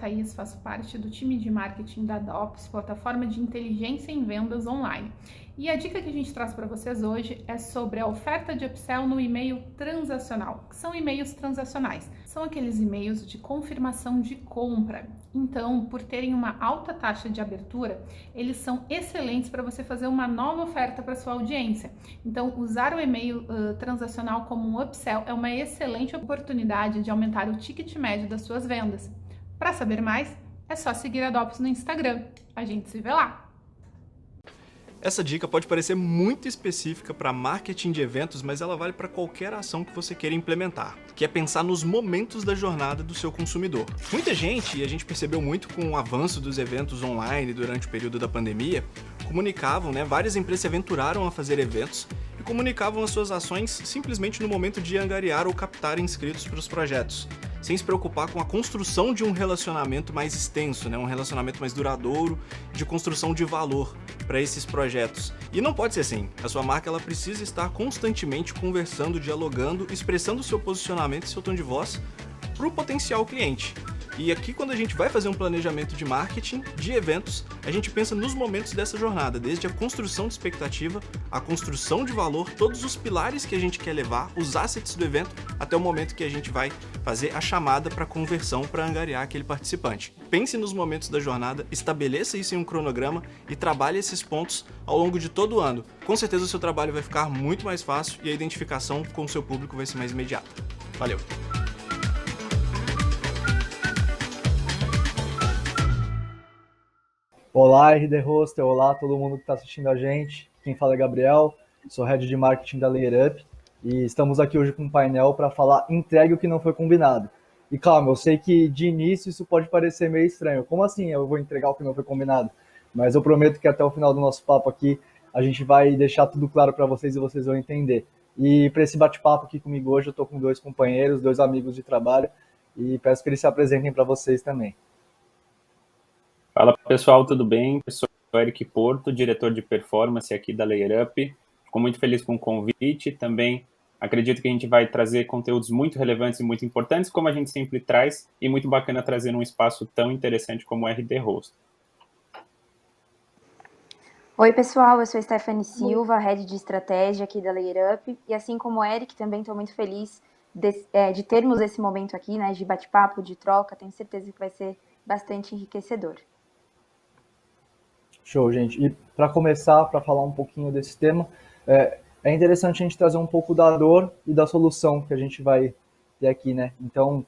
Thaís, faço parte do time de marketing da Dops, plataforma de inteligência em vendas online. E a dica que a gente traz para vocês hoje é sobre a oferta de upsell no e-mail transacional. Que são e-mails transacionais? São aqueles e-mails de confirmação de compra. Então, por terem uma alta taxa de abertura, eles são excelentes para você fazer uma nova oferta para sua audiência. Então, usar o e-mail transacional como um upsell é uma excelente oportunidade de aumentar o ticket médio das suas vendas. Para saber mais, é só seguir a Dops no Instagram. A gente se vê lá! Essa dica pode parecer muito específica para marketing de eventos, mas ela vale para qualquer ação que você queira implementar, que é pensar nos momentos da jornada do seu consumidor. Muita gente, e a gente percebeu muito com o avanço dos eventos online durante o período da pandemia, comunicavam, várias empresas se aventuraram a fazer eventos e comunicavam as suas ações simplesmente no momento de angariar ou captar inscritos para os projetos, sem se preocupar com a construção de um relacionamento mais extenso, um relacionamento mais duradouro, de construção de valor para esses projetos. E não pode ser assim. A sua marca ela precisa estar constantemente conversando, dialogando, expressando o seu posicionamento e seu tom de voz para o potencial cliente. E aqui, quando a gente vai fazer um planejamento de marketing, de eventos, a gente pensa nos momentos dessa jornada, desde a construção de expectativa, a construção de valor, todos os pilares que a gente quer levar, os assets do evento, até o momento que a gente vai fazer a chamada para conversão para angariar aquele participante. Pense nos momentos da jornada, estabeleça isso em um cronograma e trabalhe esses pontos ao longo de todo o ano. Com certeza o seu trabalho vai ficar muito mais fácil e a identificação com o seu público vai ser mais imediata. Valeu! Olá, RD Hostel, olá todo mundo que está assistindo a gente. Quem fala é Gabriel, sou Head de Marketing da Layer Up e estamos aqui hoje com um painel para falar entregue o que não foi combinado. E calma, eu sei que de início isso pode parecer meio estranho. Como assim eu vou entregar o que não foi combinado? Mas eu prometo que até o final do nosso papo aqui a gente vai deixar tudo claro para vocês e vocês vão entender. E para esse bate-papo aqui comigo hoje eu estou com dois companheiros, dois amigos de trabalho e peço que eles se apresentem para vocês também. Fala pessoal, tudo bem? Eu sou Eric Porto, diretor de performance aqui da Layer Up. Fico muito feliz com o convite. Também acredito que a gente vai trazer conteúdos muito relevantes e muito importantes, como a gente sempre traz, e muito bacana trazer num espaço tão interessante como o RD Host. Oi pessoal, eu sou Stephanie Silva, Head de Estratégia aqui da Layer Up. E assim como o Eric, também estou muito feliz de termos esse momento aqui, de bate-papo, de troca. Tenho certeza que vai ser bastante enriquecedor. Show, gente. E para começar, para falar um pouquinho desse tema, é interessante a gente trazer um pouco da dor e da solução que a gente vai ter aqui, Então,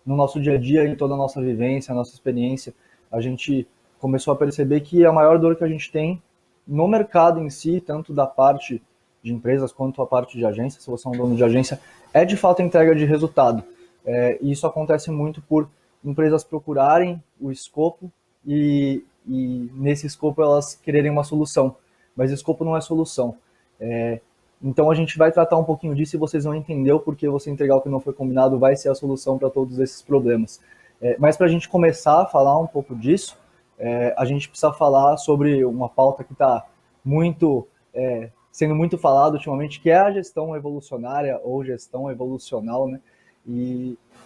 no nosso dia a dia, em toda a nossa vivência, a nossa experiência, a gente começou a perceber que a maior dor que a gente tem no mercado em si, tanto da parte de empresas quanto a parte de agência, se você é um dono de agência, é de fato a entrega de resultado. E isso acontece muito por empresas procurarem o escopo e nesse escopo elas quererem uma solução, mas escopo não é solução. Então a gente vai tratar um pouquinho disso e vocês vão entender o porquê você entregar o que não foi combinado vai ser a solução para todos esses problemas. Mas para a gente começar a falar um pouco disso, a gente precisa falar sobre uma pauta que está sendo muito falada ultimamente, que é a gestão evolucionária ou gestão evolucional,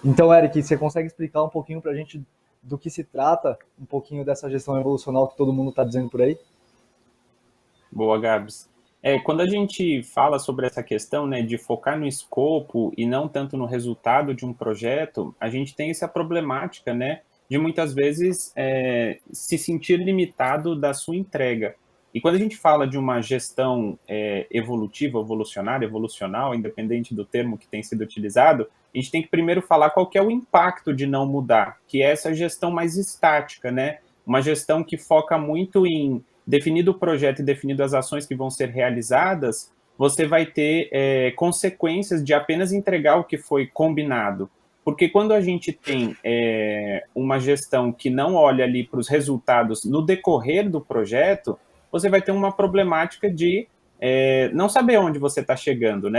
Então, Eric, você consegue explicar um pouquinho para a gente do que se trata, um pouquinho dessa gestão evolucional que todo mundo está dizendo por aí? Boa, Gabs. Quando a gente fala sobre essa questão de focar no escopo e não tanto no resultado de um projeto, a gente tem essa problemática de muitas vezes se sentir limitado da sua entrega. E quando a gente fala de uma gestão evolutiva, evolucionária, evolucional, independente do termo que tem sido utilizado, a gente tem que primeiro falar qual que é o impacto de não mudar, que é essa gestão mais estática, Uma gestão que foca muito em definido o projeto e definido as ações que vão ser realizadas, você vai ter consequências de apenas entregar o que foi combinado. Porque quando a gente tem uma gestão que não olha ali para os resultados no decorrer do projeto, você vai ter uma problemática de não saber onde você está chegando,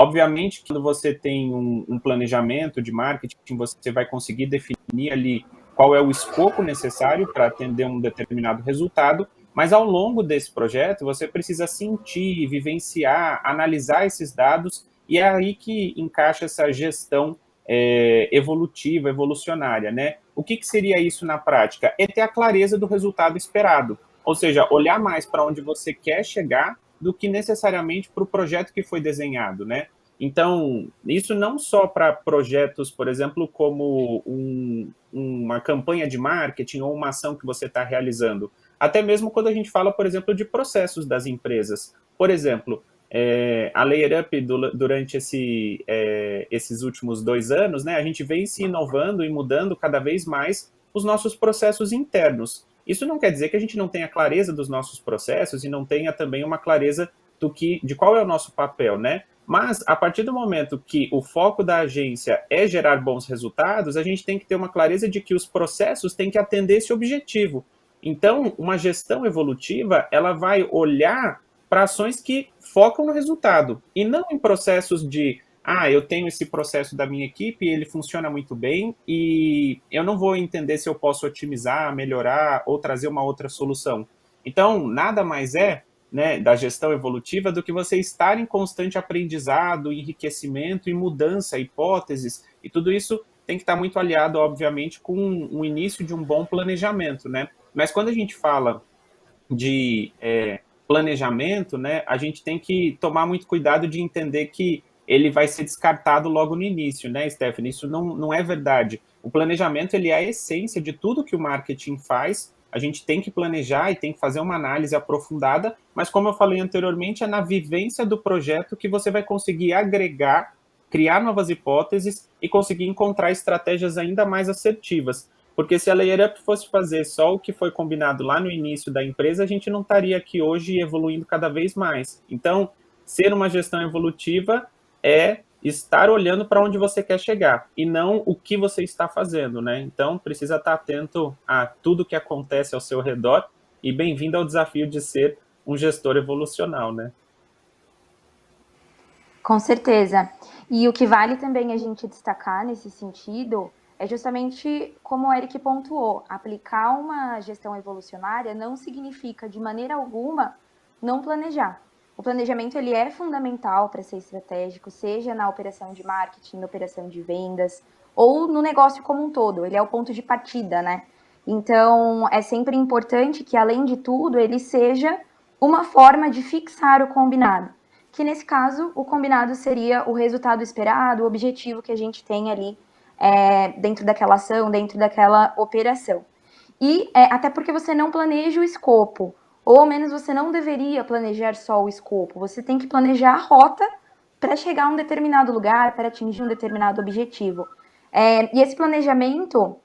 Obviamente, quando você tem um planejamento de marketing, você vai conseguir definir ali qual é o escopo necessário para atender um determinado resultado, mas ao longo desse projeto, você precisa sentir, vivenciar, analisar esses dados, e é aí que encaixa essa gestão evolutiva, evolucionária, O que seria isso na prática? É ter a clareza do resultado esperado. Ou seja, olhar mais para onde você quer chegar do que necessariamente para o projeto que foi desenhado, né? Então, isso não só para projetos, por exemplo, como uma campanha de marketing ou uma ação que você está realizando. Até mesmo quando a gente fala, por exemplo, de processos das empresas. Por exemplo, a LayerUp, durante esses últimos 2 anos, né, a gente vem se inovando e mudando cada vez mais os nossos processos internos. Isso não quer dizer que a gente não tenha clareza dos nossos processos e não tenha também uma clareza de qual é o nosso papel, né? Mas, a partir do momento que o foco da agência é gerar bons resultados, a gente tem que ter uma clareza de que os processos têm que atender esse objetivo. Então, uma gestão evolutiva, ela vai olhar para ações que focam no resultado, e não em processos de, eu tenho esse processo da minha equipe, ele funciona muito bem, e eu não vou entender se eu posso otimizar, melhorar, ou trazer uma outra solução. Então, nada mais né, da gestão evolutiva do que você estar em constante aprendizado, enriquecimento e mudança, hipóteses, e tudo isso tem que estar muito aliado, obviamente, com o início de um bom planejamento, né? Mas quando a gente fala de planejamento, né, a gente tem que tomar muito cuidado de entender que ele vai ser descartado logo no início, né, Stephanie? Isso não é verdade. O planejamento, ele é a essência de tudo que o marketing faz. A gente tem que planejar e tem que fazer uma análise aprofundada, mas como eu falei anteriormente, é na vivência do projeto que você vai conseguir agregar, criar novas hipóteses e conseguir encontrar estratégias ainda mais assertivas. Porque se a LayerUp fosse fazer só o que foi combinado lá no início da empresa, a gente não estaria aqui hoje evoluindo cada vez mais. Então, ser uma gestão evolutiva é estar olhando para onde você quer chegar e não o que você está fazendo, né? Então, precisa estar atento a tudo que acontece ao seu redor e bem-vindo ao desafio de ser um gestor evolucional, né? Com certeza. E o que vale também a gente destacar nesse sentido é justamente como o Eric pontuou, aplicar uma gestão evolucionária não significa de maneira alguma não planejar. O planejamento ele é fundamental para ser estratégico, seja na operação de marketing, na operação de vendas ou no negócio como um todo. Ele é o ponto de partida, né? Então, é sempre importante que, além de tudo, ele seja uma forma de fixar o combinado. Que, nesse caso, o combinado seria o resultado esperado, o objetivo que a gente tem ali dentro daquela ação, dentro daquela operação. E até porque você não planeja o escopo, ou ao menos você não deveria planejar só o escopo, você tem que planejar a rota para chegar a um determinado lugar, para atingir um determinado objetivo. E esse planejamento,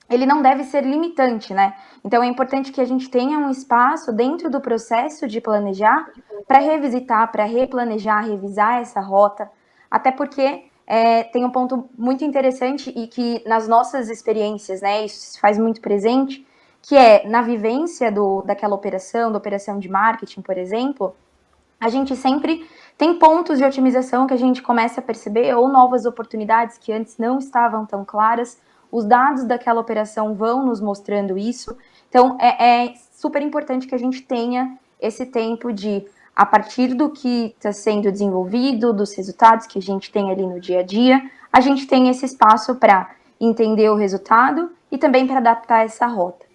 ele não deve ser limitante, né? Então é importante que a gente tenha um espaço dentro do processo de planejar para revisitar, para replanejar, revisar essa rota, até porque tem um ponto muito interessante e que nas nossas experiências, né, isso se faz muito presente, que é na vivência daquela operação, da operação de marketing, por exemplo, a gente sempre tem pontos de otimização que a gente começa a perceber ou novas oportunidades que antes não estavam tão claras. Os dados daquela operação vão nos mostrando isso. Então, é super importante que a gente tenha esse tempo de, a partir do que está sendo desenvolvido, dos resultados que a gente tem ali no dia a dia, a gente tem esse espaço para entender o resultado e também para adaptar essa rota.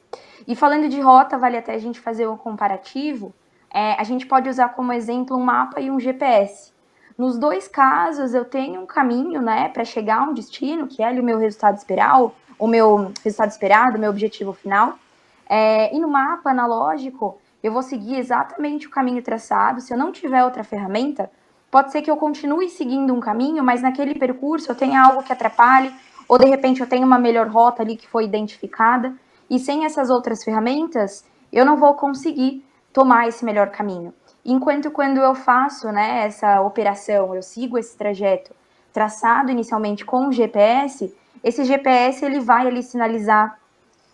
E falando de rota, vale até a gente fazer um comparativo. A gente pode usar como exemplo um mapa e um GPS. Nos dois casos, eu tenho um caminho, né, para chegar a um destino, que é ali o meu resultado esperado, o meu objetivo final. E no mapa analógico, eu vou seguir exatamente o caminho traçado. Se eu não tiver outra ferramenta, pode ser que eu continue seguindo um caminho, mas naquele percurso eu tenha algo que atrapalhe, ou de repente eu tenho uma melhor rota ali que foi identificada. E sem essas outras ferramentas, eu não vou conseguir tomar esse melhor caminho. Enquanto quando eu faço, né, essa operação, eu sigo esse trajeto traçado inicialmente com o GPS, esse GPS ele vai ali sinalizar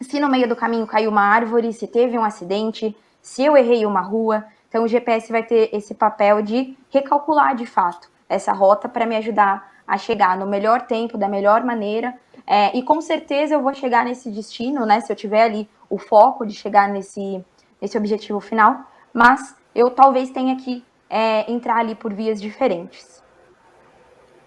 se no meio do caminho caiu uma árvore, se teve um acidente, se eu errei uma rua. Então o GPS vai ter esse papel de recalcular de fato essa rota para me ajudar a chegar no melhor tempo, da melhor maneira. E com certeza eu vou chegar nesse destino, né, se eu tiver ali o foco de chegar nesse objetivo final, mas eu talvez tenha que entrar ali por vias diferentes.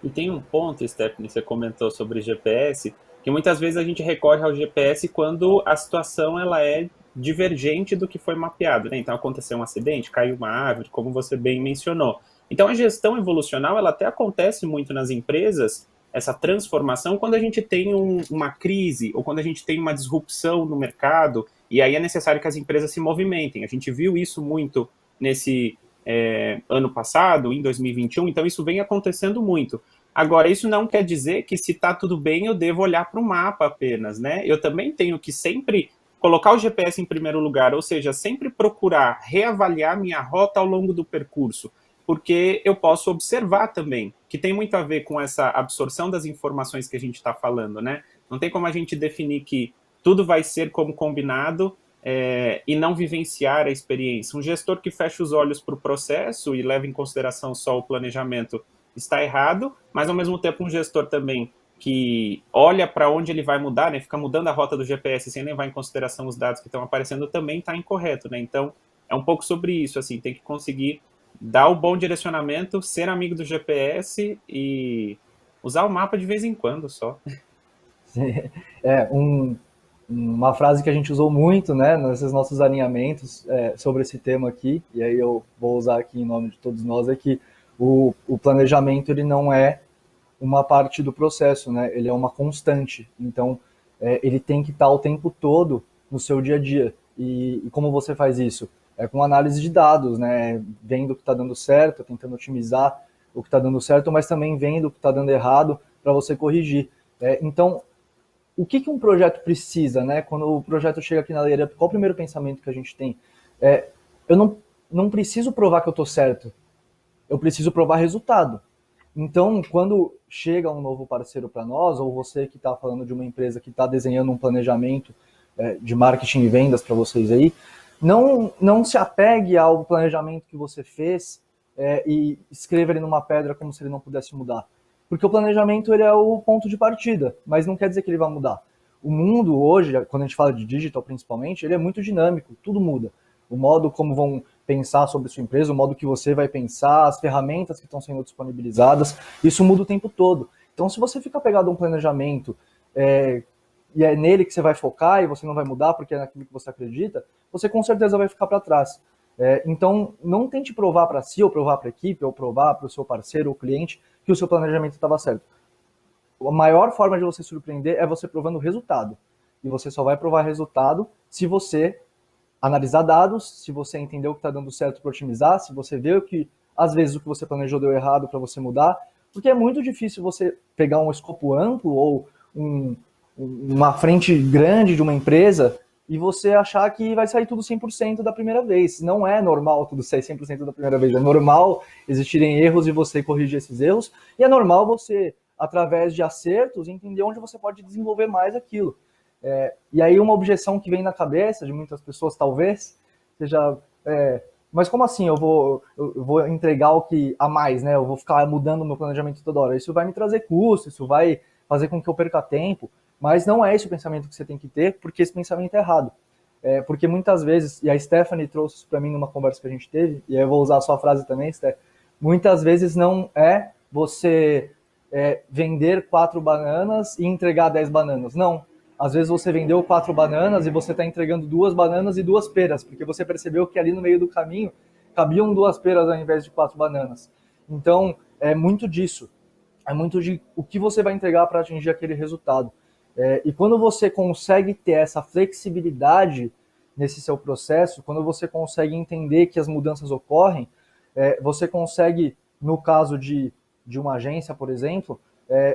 E tem um ponto, Stephanie, você comentou sobre GPS, que muitas vezes a gente recorre ao GPS quando a situação ela é divergente do que foi mapeado, né? Então aconteceu um acidente, caiu uma árvore, como você bem mencionou. Então a gestão evolucional ela até acontece muito nas empresas, essa transformação, quando a gente tem uma crise ou quando a gente tem uma disrupção no mercado, e aí é necessário que as empresas se movimentem. A gente viu isso muito nesse ano passado, em 2021, então isso vem acontecendo muito. Agora, isso não quer dizer que se está tudo bem eu devo olhar para o mapa apenas, né? Eu também tenho que sempre colocar o GPS em primeiro lugar, ou seja, sempre procurar reavaliar minha rota ao longo do percurso, porque eu posso observar também, que tem muito a ver com essa absorção das informações que a gente está falando, né? Não tem como a gente definir que tudo vai ser como combinado e não vivenciar a experiência. Um gestor que fecha os olhos para o processo e leva em consideração só o planejamento está errado, mas ao mesmo tempo um gestor também que olha para onde ele vai mudar, né, fica mudando a rota do GPS sem levar em consideração os dados que estão aparecendo, também está incorreto, né? Então, é um pouco sobre isso, assim, tem que conseguir dar o bom direcionamento, ser amigo do GPS e usar o mapa de vez em quando só. É, uma frase que a gente usou muito, né, nesses nossos alinhamentos sobre esse tema aqui, e aí eu vou usar aqui em nome de todos nós, é que o planejamento ele não é uma parte do processo, né, ele é uma constante, então ele tem que estar o tempo todo no seu dia a dia. E como você faz isso? É com análise de dados, né, vendo o que está dando certo, tentando otimizar o que está dando certo, mas também vendo o que está dando errado para você corrigir. Então, o que um projeto precisa, né? Quando o projeto chega aqui na Layup, qual o primeiro pensamento que a gente tem? Eu não preciso provar que eu estou certo, eu preciso provar resultado. Então, quando chega um novo parceiro para nós, ou você que está falando de uma empresa que está desenhando um planejamento de marketing e vendas para vocês aí, não se apegue ao planejamento que você fez e escreva ele numa pedra como se ele não pudesse mudar. Porque o planejamento ele é o ponto de partida, mas não quer dizer que ele vai mudar. O mundo hoje, quando a gente fala de digital principalmente, ele é muito dinâmico, tudo muda. O modo como vão pensar sobre sua empresa, o modo que você vai pensar, as ferramentas que estão sendo disponibilizadas, isso muda o tempo todo. Então, se você fica pegado a um planejamento e é nele que você vai focar e você não vai mudar porque é naquilo que você acredita, você com certeza vai ficar para trás. Então, não tente provar para si, ou provar para a equipe, ou provar para o seu parceiro ou cliente que o seu planejamento estava certo. A maior forma de você surpreender é você provando o resultado. E você só vai provar resultado se você analisar dados, se você entender o que está dando certo para otimizar, se você vê que, às vezes, o que você planejou deu errado para você mudar, porque é muito difícil você pegar um escopo amplo ou uma frente grande de uma empresa e você achar que vai sair tudo 100% da primeira vez. Não é normal tudo sair 100% da primeira vez. É normal existirem erros e você corrigir esses erros. E é normal você, através de acertos, entender onde você pode desenvolver mais aquilo. E aí uma objeção que vem na cabeça de muitas pessoas, talvez, seja... mas como assim eu vou entregar o que a mais, né? Eu vou ficar mudando o meu planejamento toda hora. Isso vai me trazer custo, isso vai fazer com que eu perca tempo. Mas não é esse o pensamento que você tem que ter, porque esse pensamento é errado. Porque muitas vezes, e a Stephanie trouxe isso para mim numa conversa que a gente teve, e aí eu vou usar a sua frase também, Steph, muitas vezes não é você vender 4 bananas e entregar 10 bananas. Não. Às vezes você vendeu 4 bananas e você está entregando 2 bananas e 2 peras, porque você percebeu que ali no meio do caminho cabiam 2 peras ao invés de 4 bananas. Então, é muito disso. É muito de o que você vai entregar para atingir aquele resultado. E quando você consegue ter essa flexibilidade nesse seu processo, quando você consegue entender que as mudanças ocorrem, você consegue, no caso de uma agência, por exemplo,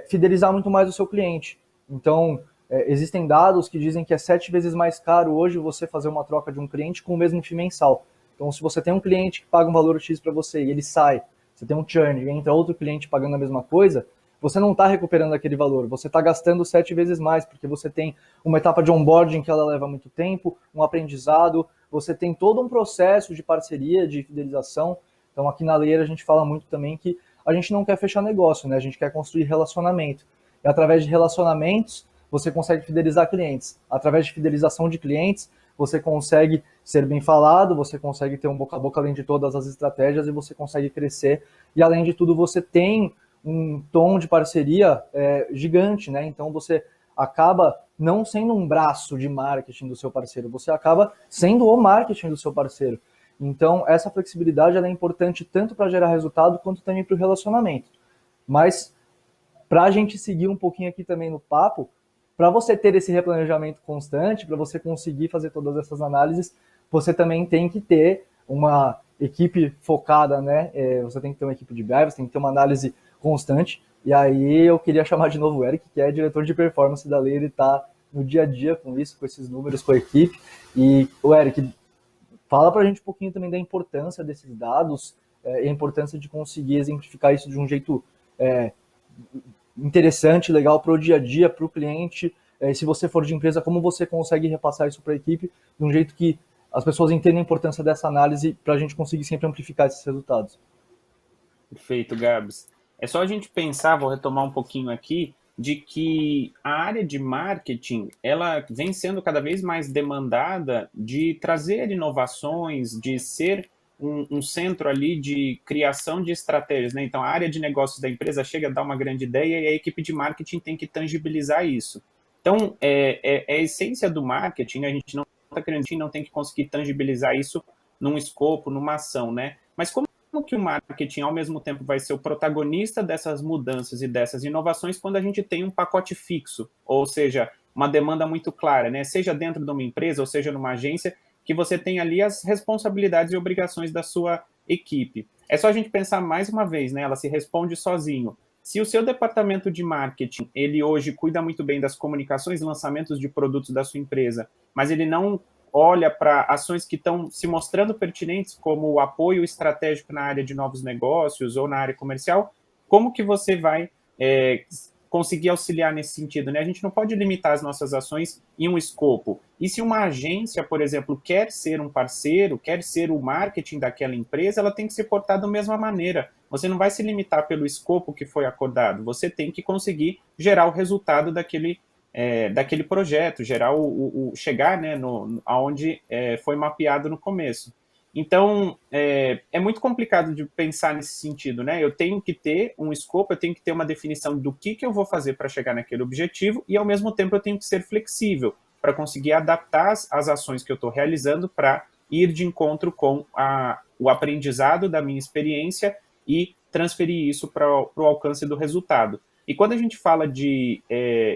fidelizar muito mais o seu cliente. Então, existem dados que dizem que é 7 vezes mais caro hoje você fazer uma troca de um cliente com o mesmo FII mensal. Então, se você tem um cliente que paga um valor X para você e ele sai, você tem um churn e entra outro cliente pagando a mesma coisa, você não está recuperando aquele valor, você está gastando 7 vezes mais, porque você tem uma etapa de onboarding que ela leva muito tempo, um aprendizado, você tem todo um processo de parceria, de fidelização. Então, aqui na Layer a gente fala muito também que a gente não quer fechar negócio, né? A gente quer construir relacionamento. E através de relacionamentos, você consegue fidelizar clientes. Através de fidelização de clientes, você consegue ser bem falado, você consegue ter um boca a boca além de todas as estratégias e você consegue crescer. E além de tudo, você tem um tom de parceria gigante, né? Então você acaba não sendo um braço de marketing do seu parceiro, você acaba sendo o marketing do seu parceiro. Então, essa flexibilidade ela é importante tanto para gerar resultado quanto também para o relacionamento. Mas, para a gente seguir um pouquinho aqui também no papo, para você ter esse replanejamento constante, para você conseguir fazer todas essas análises, você também tem que ter uma equipe focada, né? Você tem que ter uma equipe de BI, você tem que ter uma análise constante. E aí eu queria chamar de novo o Eric, que é diretor de performance da Layer, ele está no dia a dia com isso, com esses números, com a equipe. E o Eric, fala para a gente um pouquinho também da importância desses dados e a importância de conseguir exemplificar isso de um jeito interessante, legal para o dia a dia, para o cliente. Se você for de empresa, como você consegue repassar isso para a equipe de um jeito que as pessoas entendem a importância dessa análise para a gente conseguir sempre amplificar esses resultados. Perfeito, Gabs. É só a gente pensar, vou retomar um pouquinho aqui, de que a área de marketing, ela vem sendo cada vez mais demandada de trazer inovações, de ser um centro ali de criação de estratégias, né? Então, a área de negócios da empresa chega a dar uma grande ideia e a equipe de marketing tem que tangibilizar isso. Então, é a essência do marketing, a gente não está querendo, não tem que conseguir tangibilizar isso num escopo, numa ação, né? Mas como que o marketing, ao mesmo tempo, vai ser o protagonista dessas mudanças e dessas inovações quando a gente tem um pacote fixo, ou seja, uma demanda muito clara, né? Seja dentro de uma empresa ou seja numa agência, que você tem ali as responsabilidades e obrigações da sua equipe. É só a gente pensar mais uma vez, né? Ela se responde sozinho. Se o seu departamento de marketing, ele hoje cuida muito bem das comunicações e lançamentos de produtos da sua empresa, mas ele não olha para ações que estão se mostrando pertinentes, como o apoio estratégico na área de novos negócios ou na área comercial, como que você vai conseguir auxiliar nesse sentido, né? A gente não pode limitar as nossas ações em um escopo. E se uma agência, por exemplo, quer ser um parceiro, quer ser o marketing daquela empresa, ela tem que se portar da mesma maneira. Você não vai se limitar pelo escopo que foi acordado, você tem que conseguir gerar o resultado daquele projeto, gerar chegar, né, aonde foi mapeado no começo. Então, é muito complicado de pensar nesse sentido, né? Eu tenho que ter um escopo, eu tenho que ter uma definição do que eu vou fazer para chegar naquele objetivo e, ao mesmo tempo, eu tenho que ser flexível para conseguir adaptar as ações que eu estou realizando para ir de encontro com o aprendizado da minha experiência e transferir isso para o alcance do resultado. E quando a gente fala de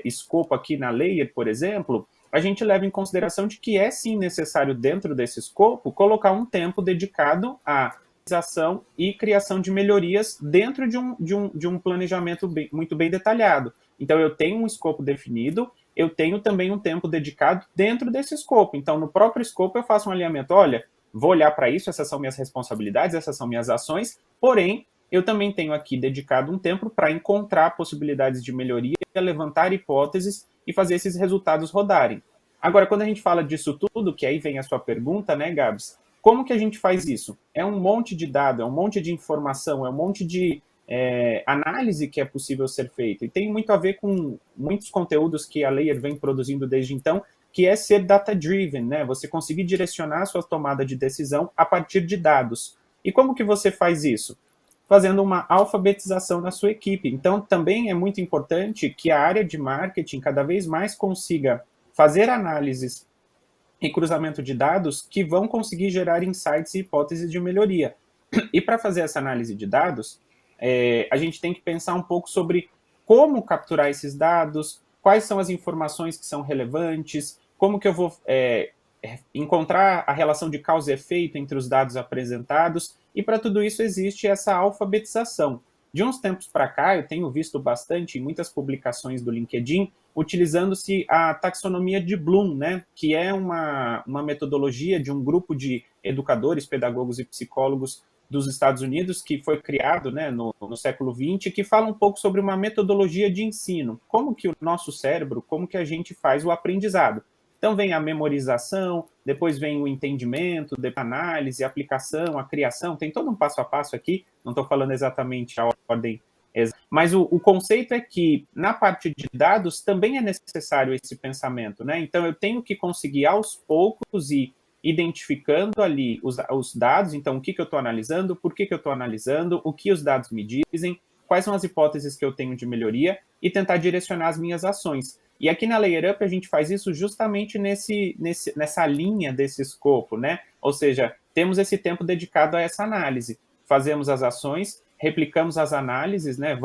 escopo aqui na Layer, por exemplo, a gente leva em consideração de que é sim necessário, dentro desse escopo, colocar um tempo dedicado à realização e criação de melhorias dentro de um planejamento muito bem detalhado. Então, eu tenho um escopo definido, eu tenho também um tempo dedicado dentro desse escopo. Então, no próprio escopo, eu faço um alinhamento. Olha, vou olhar para isso, essas são minhas responsabilidades, essas são minhas ações, porém, eu também tenho aqui dedicado um tempo para encontrar possibilidades de melhoria, levantar hipóteses e fazer esses resultados rodarem. Agora, quando a gente fala disso tudo, que aí vem a sua pergunta, né, Gabs? Como que a gente faz isso? É um monte de dado, é um monte de informação, é um monte de análise que é possível ser feita. E tem muito a ver com muitos conteúdos que a Layer vem produzindo desde então, que é ser data-driven, né? Você conseguir direcionar a sua tomada de decisão a partir de dados. E como que você faz isso? Fazendo uma alfabetização na sua equipe. Então, também é muito importante que a área de marketing cada vez mais consiga fazer análises e cruzamento de dados que vão conseguir gerar insights e hipóteses de melhoria. E para fazer essa análise de dados, a gente tem que pensar um pouco sobre como capturar esses dados, quais são as informações que são relevantes, como que eu vou encontrar a relação de causa e efeito entre os dados apresentados, e para tudo isso existe essa alfabetização. De uns tempos para cá, eu tenho visto bastante em muitas publicações do LinkedIn, utilizando-se a taxonomia de Bloom, né, que é uma metodologia de um grupo de educadores, pedagogos e psicólogos dos Estados Unidos, que foi criado, né, no século XX, que fala um pouco sobre uma metodologia de ensino, como que o nosso cérebro, como que a gente faz o aprendizado. Então vem a memorização, depois vem o entendimento, a análise, a aplicação, a criação, tem todo um passo a passo aqui, não estou falando exatamente a ordem exata, mas o conceito é que na parte de dados também é necessário esse pensamento, né? Então eu tenho que conseguir aos poucos ir identificando ali os dados, então o que eu estou analisando, por que eu estou analisando, o que os dados me dizem, quais são as hipóteses que eu tenho de melhoria e tentar direcionar as minhas ações. E aqui na Layer Up a gente faz isso justamente nessa linha desse escopo, né? Ou seja, temos esse tempo dedicado a essa análise. Fazemos as ações, replicamos as análises, né?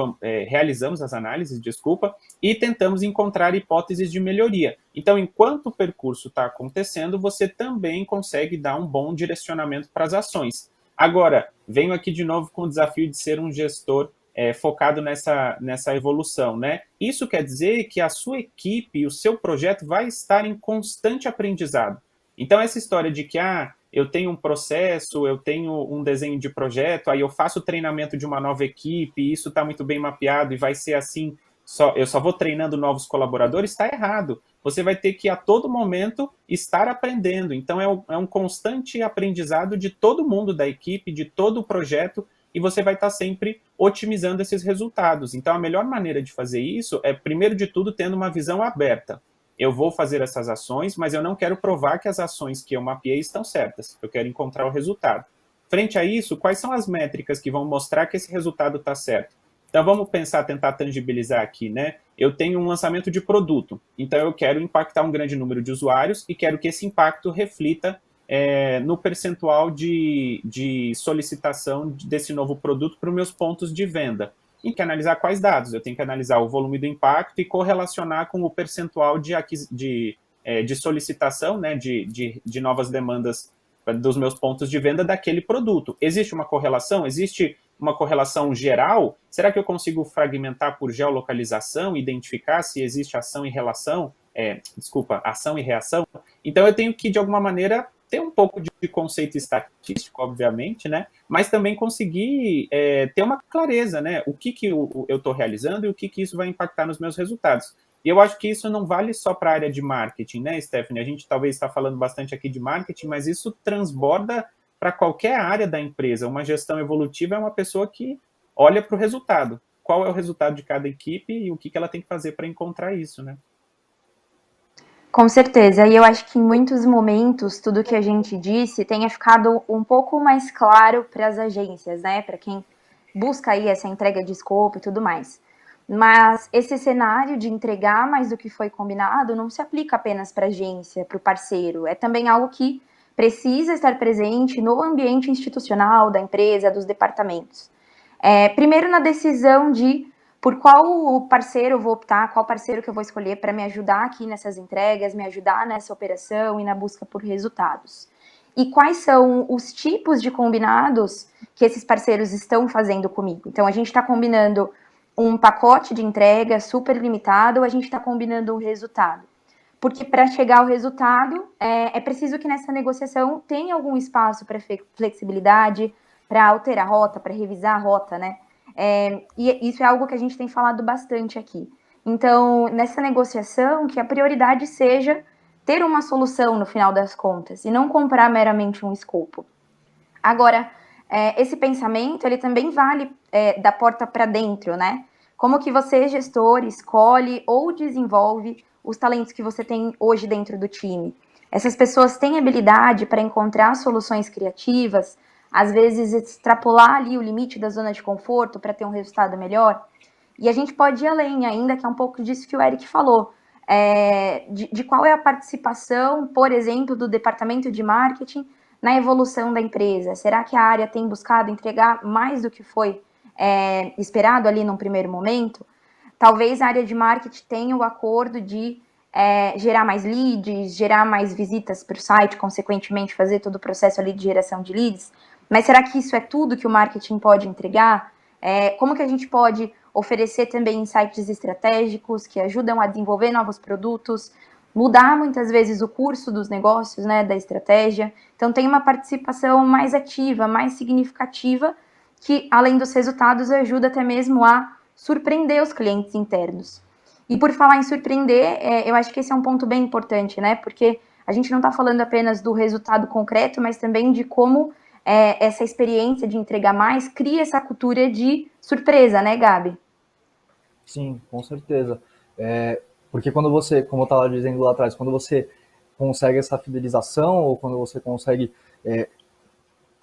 Realizamos as análises, desculpa, e tentamos encontrar hipóteses de melhoria. Então, enquanto o percurso está acontecendo, você também consegue dar um bom direcionamento para as ações. Agora, venho aqui de novo com o desafio de ser um gestor focado nessa evolução, né? Isso quer dizer que a sua equipe e o seu projeto vai estar em constante aprendizado. Então, essa história de que, eu tenho um processo, eu tenho um desenho de projeto, aí eu faço o treinamento de uma nova equipe, isso está muito bem mapeado e vai ser assim, eu só vou treinando novos colaboradores, está errado. Você vai ter que, a todo momento, estar aprendendo. Então, é um constante aprendizado de todo mundo da equipe, de todo o projeto, e você vai estar sempre otimizando esses resultados. Então, a melhor maneira de fazer isso é, primeiro de tudo, tendo uma visão aberta. Eu vou fazer essas ações, mas eu não quero provar que as ações que eu mapeei estão certas. Eu quero encontrar o resultado. Frente a isso, quais são as métricas que vão mostrar que esse resultado está certo? Então, vamos tentar tangibilizar aqui, né? Eu tenho um lançamento de produto, então eu quero impactar um grande número de usuários e quero que esse impacto reflita no percentual de solicitação desse novo produto para os meus pontos de venda. E tem que analisar quais dados. Eu tenho que analisar o volume do impacto e correlacionar com o percentual de solicitação, né, de novas demandas dos meus pontos de venda daquele produto. Existe uma correlação? Existe uma correlação geral? Será que eu consigo fragmentar por geolocalização, identificar se existe ação e relação? Ação e reação? Então, eu tenho que, de alguma maneira, ter um pouco de conceito estatístico, obviamente, né? Mas também conseguir ter uma clareza, né? O que eu estou realizando e o que isso vai impactar nos meus resultados. E eu acho que isso não vale só para a área de marketing, né, Stephanie? A gente talvez está falando bastante aqui de marketing, mas isso transborda para qualquer área da empresa. Uma gestão evolutiva é uma pessoa que olha para o resultado. Qual é o resultado de cada equipe e o que ela tem que fazer para encontrar isso, né? Com certeza, e eu acho que em muitos momentos tudo que a gente disse tenha ficado um pouco mais claro para as agências, né? Para quem busca aí essa entrega de escopo e tudo mais. Mas esse cenário de entregar mais do que foi combinado não se aplica apenas para a agência, para o parceiro. É também algo que precisa estar presente no ambiente institucional da empresa, dos departamentos. Primeiro na decisão de por qual parceiro eu vou optar, qual parceiro que eu vou escolher para me ajudar aqui nessas entregas, me ajudar nessa operação e na busca por resultados. E quais são os tipos de combinados que esses parceiros estão fazendo comigo. Então, a gente está combinando um pacote de entrega super limitado ou a gente está combinando um resultado. Porque para chegar ao resultado, é preciso que nessa negociação tenha algum espaço para flexibilidade, para alterar a rota, para revisar a rota, né? E isso é algo que a gente tem falado bastante aqui. Então, nessa negociação, que a prioridade seja ter uma solução no final das contas e não comprar meramente um escopo. Agora, esse pensamento, ele também vale da porta para dentro, né? Como que você, gestor, escolhe ou desenvolve os talentos que você tem hoje dentro do time? Essas pessoas têm habilidade para encontrar soluções criativas, às vezes extrapolar ali o limite da zona de conforto para ter um resultado melhor? E a gente pode ir além ainda, que é um pouco disso que o Eric falou, de qual é a participação, por exemplo, do departamento de marketing na evolução da empresa. Será que a área tem buscado entregar mais do que foi esperado ali num primeiro momento? Talvez a área de marketing tenha o acordo de gerar mais leads, gerar mais visitas para o site, consequentemente fazer todo o processo ali de geração de leads. Mas será que isso é tudo que o marketing pode entregar? Como que a gente pode oferecer também insights estratégicos que ajudam a desenvolver novos produtos, mudar muitas vezes o curso dos negócios, né, da estratégia? Então tem uma participação mais ativa, mais significativa, que além dos resultados ajuda até mesmo a surpreender os clientes internos. E por falar em surpreender, eu acho que esse é um ponto bem importante, né? Porque a gente não está falando apenas do resultado concreto, mas também de como essa experiência de entregar mais cria essa cultura de surpresa, né, Gabi? Sim, com certeza. Porque quando você, como eu estava dizendo lá atrás, quando você consegue essa fidelização ou quando você consegue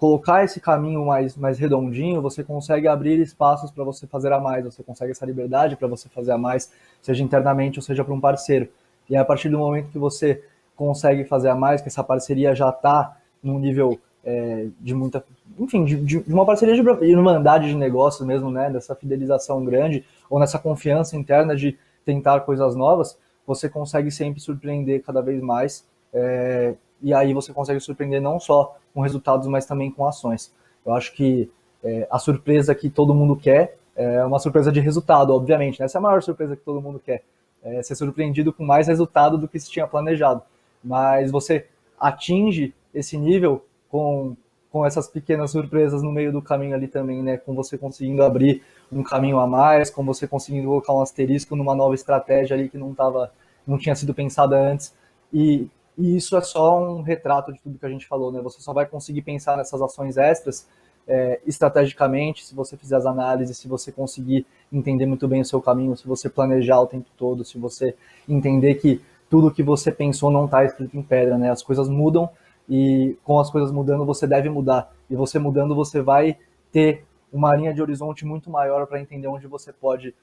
colocar esse caminho mais redondinho, você consegue abrir espaços para você fazer a mais, você consegue essa liberdade para você fazer a mais, seja internamente ou seja para um parceiro. E a partir do momento que você consegue fazer a mais, que essa parceria já está num nível de muita, enfim, de uma parceria de irmandade de negócios mesmo, né, dessa fidelização grande, ou nessa confiança interna de tentar coisas novas, você consegue sempre surpreender cada vez mais, e aí você consegue surpreender não só com resultados, mas também com ações. Eu acho que a surpresa que todo mundo quer é uma surpresa de resultado, obviamente, né? Essa é a maior surpresa que todo mundo quer, ser surpreendido com mais resultado do que se tinha planejado. Mas você atinge esse nível com essas pequenas surpresas no meio do caminho ali também, né? Com você conseguindo abrir um caminho a mais, com você conseguindo colocar um asterisco numa nova estratégia ali que não tinha sido pensada antes. E isso é só um retrato de tudo que a gente falou, né? Você só vai conseguir pensar nessas ações extras estrategicamente se você fizer as análises, se você conseguir entender muito bem o seu caminho, se você planejar o tempo todo, se você entender que tudo que você pensou não está escrito em pedra, né? As coisas mudam e com as coisas mudando você deve mudar. E você mudando você vai ter uma linha de horizonte muito maior para entender onde você pode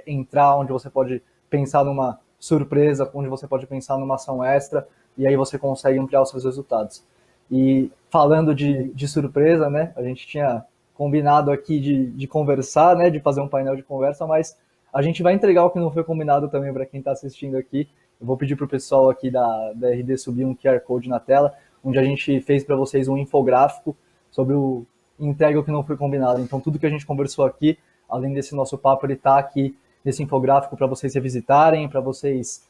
entrar, onde você pode pensar numa surpresa, onde você pode pensar numa ação extra, e aí você consegue ampliar os seus resultados. E falando de surpresa, né, a gente tinha combinado aqui de conversar, né, de fazer um painel de conversa, mas a gente vai entregar o que não foi combinado também para quem está assistindo aqui. Eu vou pedir para o pessoal aqui da RD subir um QR Code na tela, onde a gente fez para vocês um infográfico sobre o entrega o que não foi combinado. Então, tudo que a gente conversou aqui, além desse nosso papo, ele está aqui nesse infográfico para vocês revisitarem, para vocês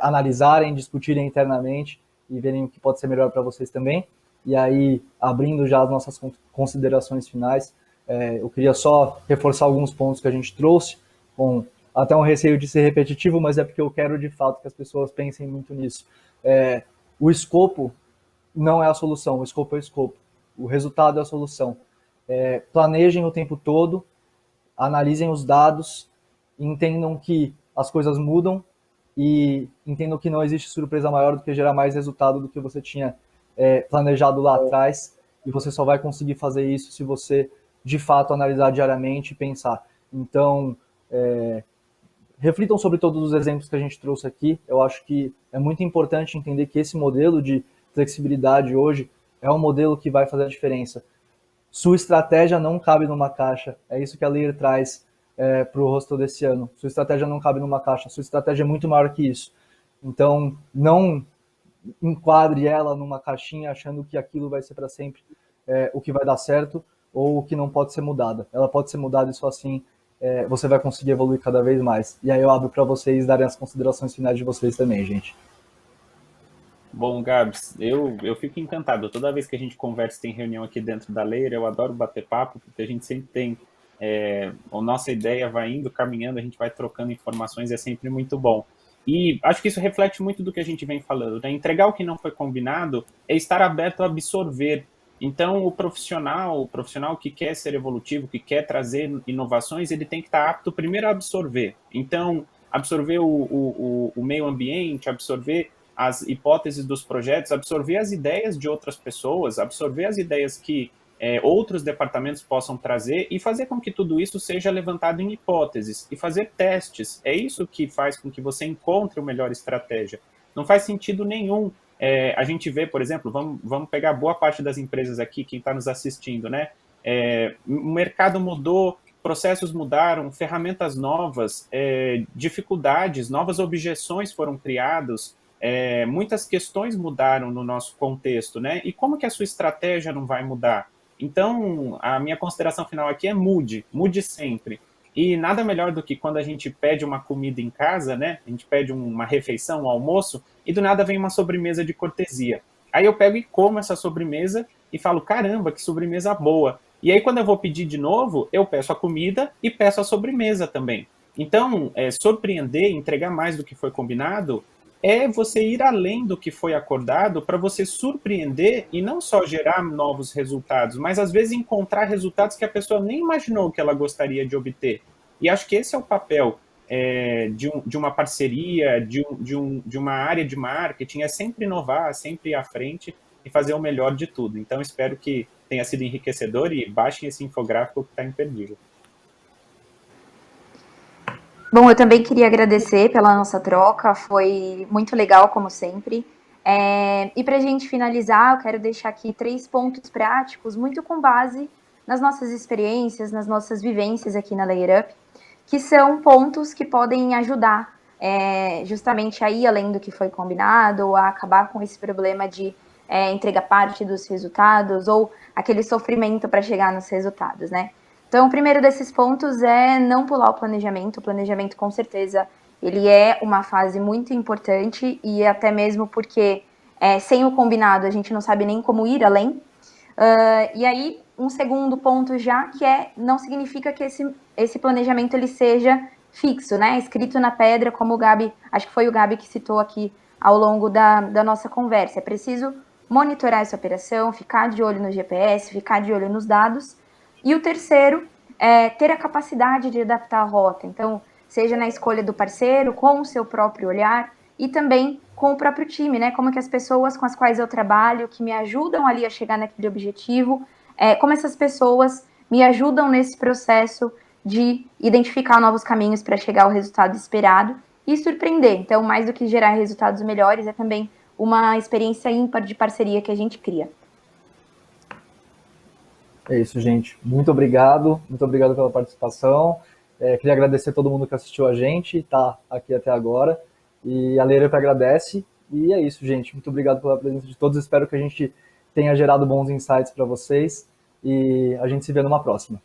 analisarem, discutirem internamente e verem o que pode ser melhor para vocês também. E aí, abrindo já as nossas considerações finais, eu queria só reforçar alguns pontos que a gente trouxe, com até um receio de ser repetitivo, mas é porque eu quero de fato que as pessoas pensem muito nisso. O escopo não é a solução, o escopo é o escopo. O resultado é a solução. Planejem o tempo todo, analisem os dados, entendam que as coisas mudam e entendam que não existe surpresa maior do que gerar mais resultado do que você tinha planejado lá atrás, e você só vai conseguir fazer isso se você, de fato, analisar diariamente e pensar. Então, reflitam sobre todos os exemplos que a gente trouxe aqui. Eu acho que é muito importante entender que esse modelo de flexibilidade hoje é um modelo que vai fazer a diferença. Sua estratégia não cabe numa caixa. É isso que a Layer traz para o hostel desse ano. Sua estratégia não cabe numa caixa. Sua estratégia é muito maior que isso. Então, não enquadre ela numa caixinha achando que aquilo vai ser para sempre o que vai dar certo ou o que não pode ser mudado. Ela pode ser mudada e só assim você vai conseguir evoluir cada vez mais. E aí eu abro para vocês darem as considerações finais de vocês também, gente. Bom, Gabs, eu fico encantado. Toda vez que a gente conversa, tem reunião aqui dentro da Layer, eu adoro bater papo, porque a gente sempre tem a nossa ideia vai indo, caminhando, a gente vai trocando informações, é sempre muito bom. E acho que isso reflete muito do que a gente vem falando, né? Entregar o que não foi combinado é estar aberto a absorver. Então, o profissional que quer ser evolutivo, que quer trazer inovações, ele tem que estar apto primeiro a absorver. Então, absorver o meio ambiente, absorver as hipóteses dos projetos, absorver as ideias de outras pessoas, absorver as ideias que outros departamentos possam trazer e fazer com que tudo isso seja levantado em hipóteses e fazer testes. É isso que faz com que você encontre a melhor estratégia. Não faz sentido nenhum a gente vê, por exemplo, vamos pegar boa parte das empresas aqui, quem está nos assistindo, né? O mercado mudou, processos mudaram, ferramentas novas, dificuldades, novas objeções foram criadas, muitas questões mudaram no nosso contexto, né? E como que a sua estratégia não vai mudar? Então, a minha consideração final aqui é mude sempre. E nada melhor do que quando a gente pede uma comida em casa, né? A gente pede uma refeição, um almoço, e do nada vem uma sobremesa de cortesia. Aí eu pego e como essa sobremesa e falo, caramba, que sobremesa boa. E aí quando eu vou pedir de novo, eu peço a comida e peço a sobremesa também. Então, surpreender, entregar mais do que foi combinado, é você ir além do que foi acordado para você surpreender e não só gerar novos resultados, mas às vezes encontrar resultados que a pessoa nem imaginou que ela gostaria de obter. E acho que esse é o papel de uma parceria, de uma área de marketing, é sempre inovar, sempre ir à frente e fazer o melhor de tudo. Então, espero que tenha sido enriquecedor e baixem esse infográfico que está imperdível. Bom, eu também queria agradecer pela nossa troca, foi muito legal, como sempre. E para a gente finalizar, eu quero deixar aqui 3 pontos práticos, muito com base nas nossas experiências, nas nossas vivências aqui na LayerUp, que são pontos que podem ajudar justamente a ir além do que foi combinado, a acabar com esse problema de entregar parte dos resultados ou aquele sofrimento para chegar nos resultados, né? Então, o primeiro desses pontos é não pular o planejamento. O planejamento, com certeza, ele é uma fase muito importante e até mesmo porque sem o combinado a gente não sabe nem como ir além. E aí, um segundo ponto já, que não significa que esse planejamento ele seja fixo, né? Escrito na pedra, como o Gabi, acho que foi o Gabi que citou aqui ao longo da nossa conversa. É preciso monitorar essa operação, ficar de olho no GPS, ficar de olho nos dados. E o terceiro é ter a capacidade de adaptar a rota. Então, seja na escolha do parceiro, com o seu próprio olhar e também com o próprio time, né? Como que as pessoas com as quais eu trabalho, que me ajudam ali a chegar naquele objetivo, como essas pessoas me ajudam nesse processo de identificar novos caminhos para chegar ao resultado esperado e surpreender. Então, mais do que gerar resultados melhores, é também uma experiência ímpar de parceria que a gente cria. É isso, gente. Muito obrigado pela participação. Queria agradecer a todo mundo que assistiu a gente e está aqui até agora. E a LayerUp agradece. E é isso, gente. Muito obrigado pela presença de todos. Espero que a gente tenha gerado bons insights para vocês. E a gente se vê numa próxima.